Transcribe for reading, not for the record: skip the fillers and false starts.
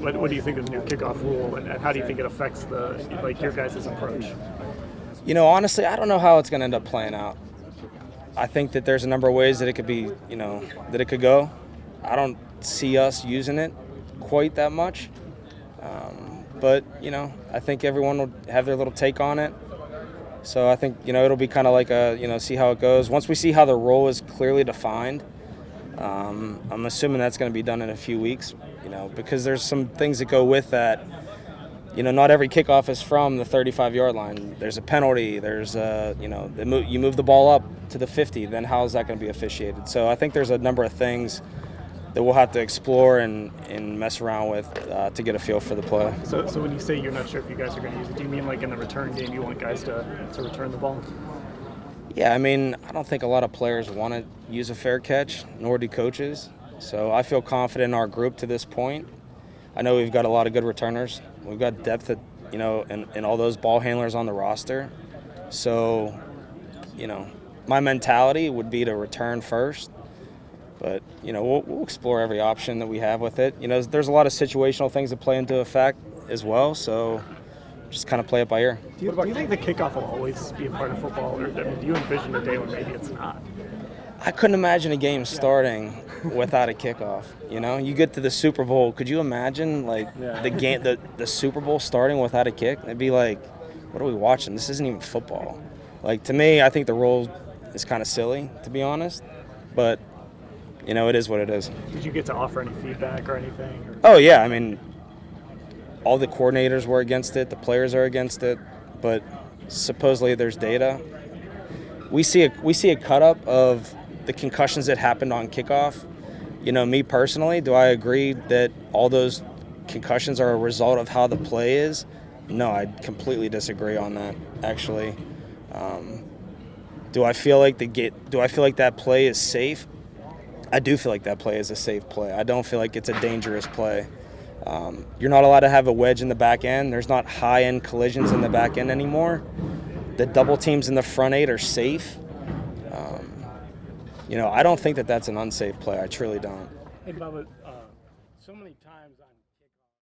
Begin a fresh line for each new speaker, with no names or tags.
What do you think of the new kickoff rule, and how do you think it affects your guys' approach?
Honestly, I don't know how it's going to end up playing out. I think that there's a number of ways that it could be, that it could go. I don't see us using it quite that much. But I think everyone will have their little take on it. So I think, it'll be kind of like see how it goes. Once we see how the role is clearly defined, I'm assuming that's going to be done in a few weeks, because there's some things that go with that. Not every kickoff is from the 35-yard line. There's a penalty. There's, you move the ball up to the 50. Then how is that going to be officiated? So I think there's a number of things that we'll have to explore and mess around with to get a feel for the play.
So when you say you're not sure if you guys are going to use it, do you mean like in the return game you want guys to return the ball?
Yeah, I don't think a lot of players want to use a fair catch, nor do coaches. So I feel confident in our group to this point. I know we've got a lot of good returners. We've got depth in all those ball handlers on the roster. So, my mentality would be to return first. But, we'll explore every option that we have with it. There's a lot of situational things that play into effect as well. So just kind of play it by ear.
Do you think the kickoff will always be a part of football? Or do you envision a day when maybe it's not?
I couldn't imagine a game starting without a kickoff. You get to the Super Bowl. Could you imagine the Super Bowl starting without a kick? It'd be like, what are we watching? This isn't even football. To me, I think the rule is kind of silly, to be honest. But it is what it is.
Did you get to offer any feedback or anything?
Oh yeah, all the coordinators were against it. The players are against it. But supposedly there's data. We see a cut up of the concussions that happened on kickoff. Me personally, do I agree that all those concussions are a result of how the play is? No, I completely disagree on that, actually. Do I feel like that play is safe? I do feel like that play is a safe play. I don't feel like it's a dangerous play. You're not allowed to have a wedge in the back end. There's not high-end collisions in the back end anymore. The double teams in the front eight are safe. I don't think that that's an unsafe play. I truly don't.
Hey, Bubba, so many times on